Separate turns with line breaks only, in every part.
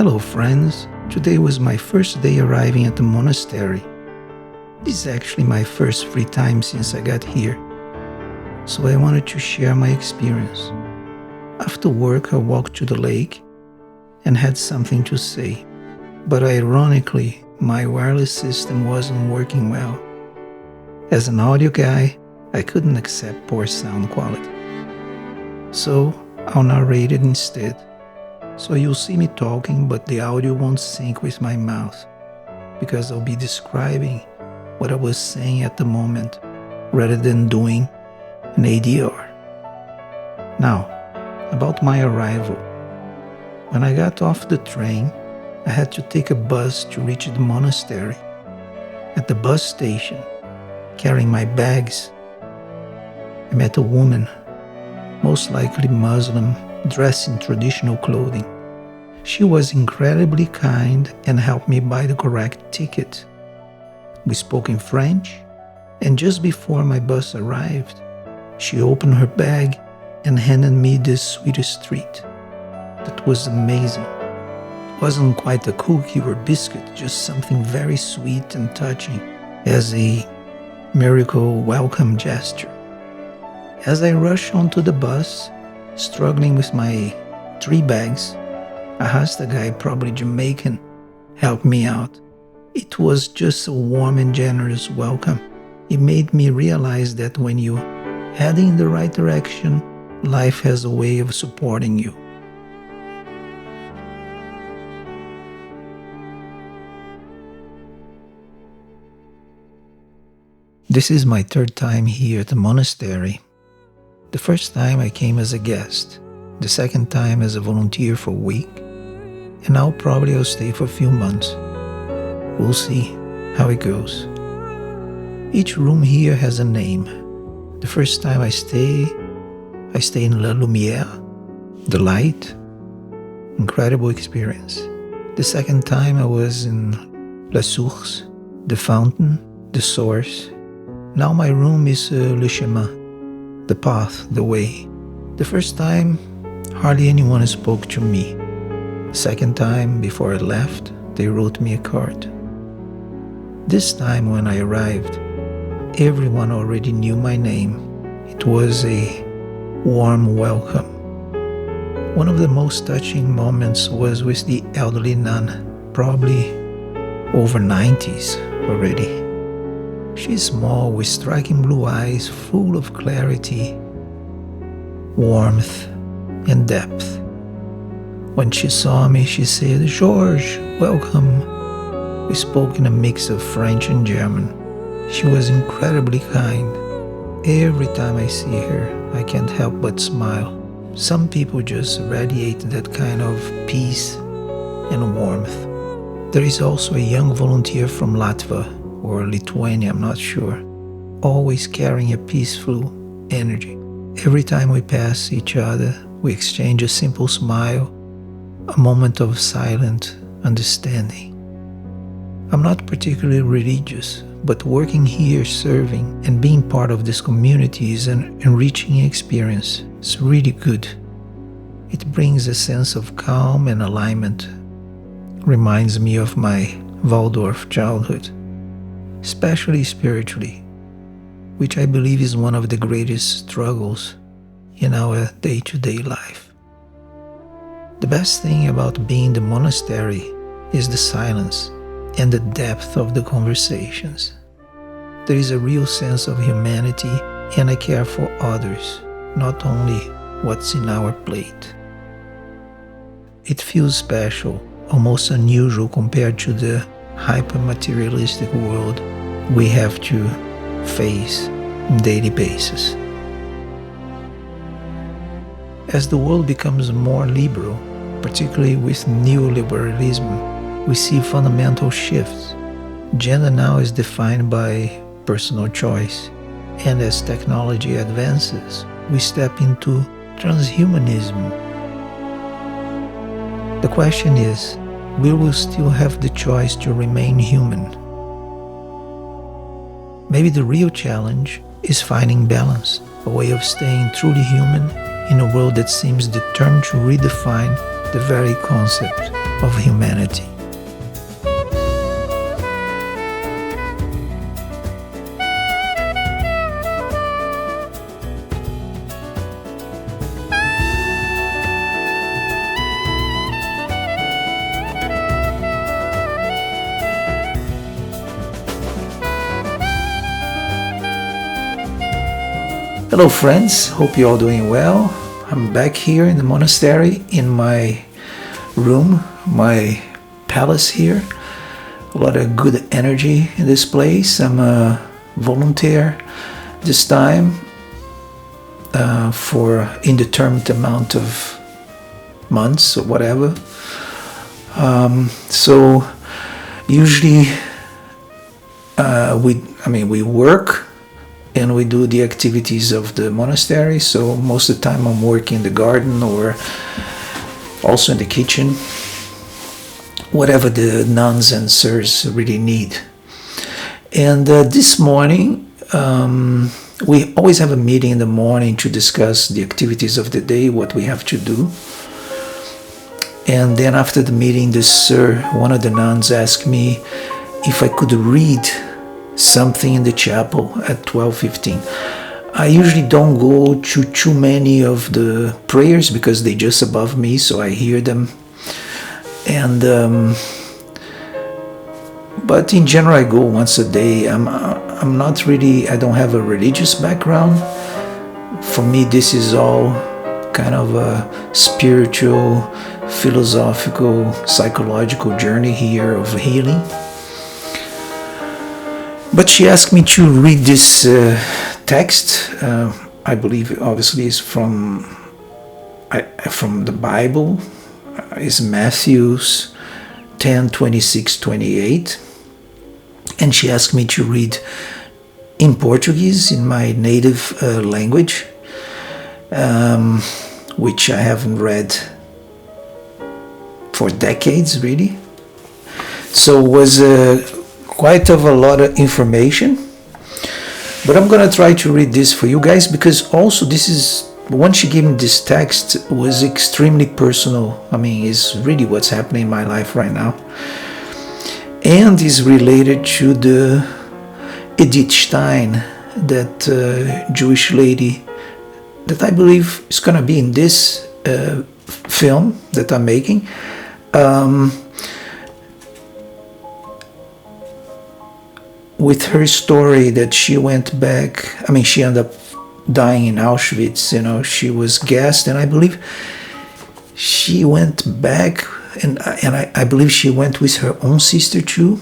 Hello friends, today was my first day arriving at the monastery. This is actually my first free time since I got here, so I wanted to share my experience. After work I walked to the lake and had something to say, but ironically my wireless system wasn't working well. As an audio guy, I couldn't accept poor sound quality, so I'll narrate it instead. So you'll see me talking, but the audio won't sync with my mouth, because I'll be describing what I was saying at the moment, rather than doing an ADR. Now, about my arrival. When I got off the train, I had to take a bus to reach the monastery. At the bus station, carrying my bags, I met a woman, most likely Muslim, dressed in traditional clothing. She was incredibly kind and helped me buy the correct ticket. We spoke in French, and just before my bus arrived, she opened her bag and handed me this sweetest treat. That was amazing. It wasn't quite a cookie or biscuit, just something very sweet and touching as a miracle welcome gesture. As I rushed onto the bus, struggling with my 3 bags, I asked a guy, probably Jamaican, help me out. It was just a warm and generous welcome. It made me realize that when you're heading in the right direction, life has a way of supporting you. This is my 3rd time here at the monastery. The first time I came as a guest, the 2nd time as a volunteer for a week, and now probably I'll stay for a few months. We'll see how it goes. Each room here has a name. The first time I stay in La Lumière, the light, incredible experience. The 2nd time I was in La Source, the fountain, the source. Now my room is Le Chemin, the path, the way. The first time, hardly anyone spoke to me. The 2nd time, before I left, they wrote me a card. This time when I arrived, everyone already knew my name. It was a warm welcome. One of the most touching moments was with the elderly nun, probably over 90s already. She's small, with striking blue eyes, full of clarity, warmth, and depth. When she saw me, she said, "Jorge, welcome." We spoke in a mix of French and German. She was incredibly kind. Every time I see her, I can't help but smile. Some people just radiate that kind of peace and warmth. There is also a young volunteer from Latvia, or Lithuania, I'm not sure, always carrying a peaceful energy. Every time we pass each other, we exchange a simple smile, a moment of silent understanding. I'm not particularly religious, but working here, serving, and being part of this community is an enriching experience. It's really good. It brings a sense of calm and alignment. Reminds me of my Waldorf childhood, especially spiritually, which I believe is one of the greatest struggles in our day-to-day life. The best thing about being in the monastery is the silence and the depth of the conversations. There is a real sense of humanity and a care for others, not only what's in our plate. It feels special, almost unusual compared to the hyper-materialistic world we have to face on a daily basis. As the world becomes more liberal, particularly with neoliberalism, we see fundamental shifts. Gender now is defined by personal choice, and as technology advances, we step into transhumanism. The question is, will we still have the choice to remain human? Maybe the real challenge is finding balance, a way of staying truly human in a world that seems determined to redefine the very concept of humanity. Hello friends, hope you're all doing well. I'm back here in the monastery in my room, my palace here. A lot of good energy in this place. I'm a volunteer this time for indeterminate amount of months or whatever. So usually we work and we do the activities of the monastery. So most of the time I'm working in the garden or also in the kitchen, whatever the nuns and sirs really need. And this morning, we always have a meeting in the morning to discuss the activities of the day, what we have to do. And then after the meeting, one of the nuns asked me if I could read something in the chapel at 12:15. I usually don't go to too many of the prayers because they're just above me, so I hear them. And but in general, I go once a day. I'm not really. I don't have a religious background. For me, this is all kind of a spiritual, philosophical, psychological journey here of healing. But she asked me to read this text. I believe obviously is from the Bible. It's Matthew 10:26-28. And she asked me to read in Portuguese, in my native language, which I haven't read for decades really. So it was quite of a lot of information, but I'm gonna try to read this for you guys, because also this is, once she gave me this text, was extremely personal. I mean, it's really what's happening in my life right now, and is related to the Edith Stein, that Jewish lady that I believe is gonna be in this film that I'm making. With her story that she went back, I mean, she ended up dying in Auschwitz, she was gassed, and I believe she went back, and I believe she went with her own sister too,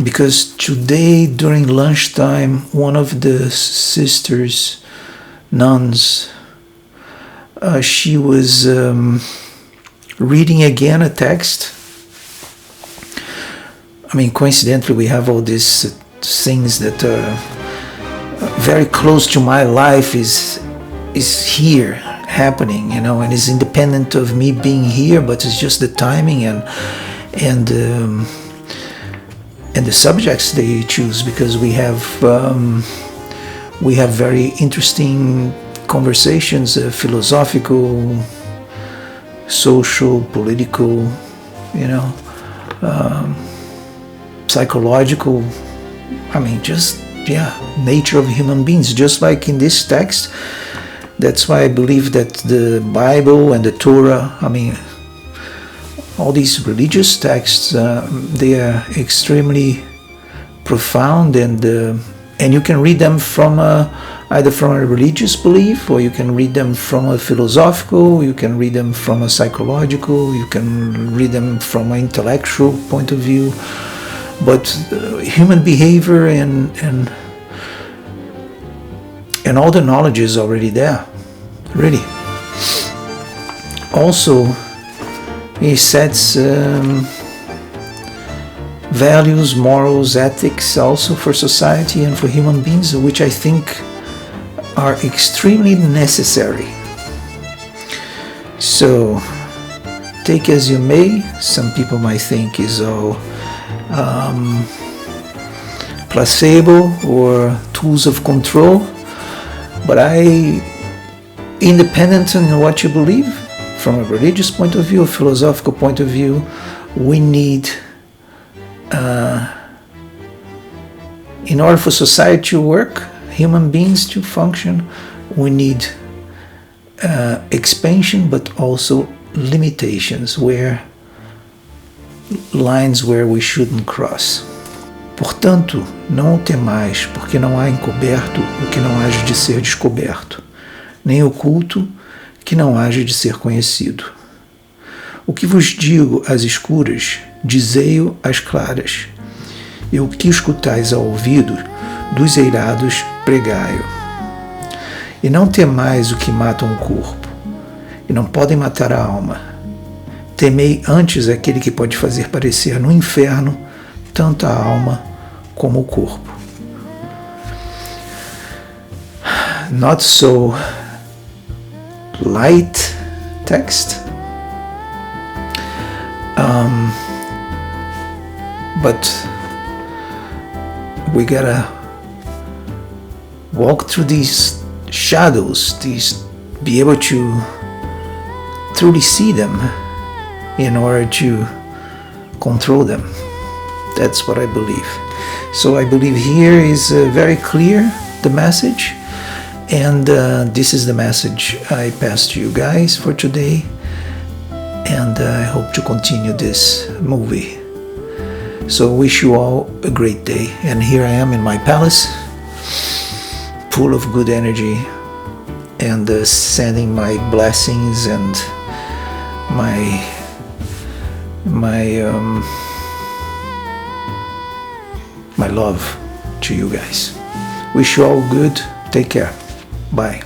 because today during lunchtime, one of the sisters, nuns, she was reading again a text. I mean, coincidentally, we have all these things that are very close to my life is here happening, and is independent of me being here, but it's just the timing and the subjects they choose, because we have very interesting conversations, philosophical, social, political, psychological, I mean, just, nature of human beings, just like in this text. That's why I believe that the Bible and the Torah, I mean, all these religious texts, they are extremely profound, and you can read them from either from a religious belief, or you can read them from a philosophical, you can read them from a psychological, you can read them from an intellectual point of view. But human behavior and all the knowledge is already there, really. Also, he sets values, morals, ethics also for society and for human beings, which I think are extremely necessary. So, take as you may. Some people might think is all placebo or tools of control, but independent on what you believe, from a religious point of view, a philosophical point of view, we need, in order for society to work, human beings to function, we need expansion, but also limitations, lines where we shouldn't cross. Portanto, não o temais, porque não há encoberto o que não haja de ser descoberto, nem oculto que não haja de ser conhecido. O que vos digo às escuras, dizei-o às claras, e o que escutais ao ouvido, dos eirados pregai-o. E não temais o que mata um corpo, e não podem matar a alma. Temei antes aquele que pode fazer parecer no inferno tanto a alma como o corpo. Not so light text, but we gotta walk through these shadows, be able to truly see them in order to control them. That's what I believe. So I believe here is very clear, the message, and this is the message I pass to you guys for today, and I hope to continue this movie. So wish you all a great day, and here I am in my palace, full of good energy, and sending my blessings and my love to you guys. Wish you all good. Take care. Bye.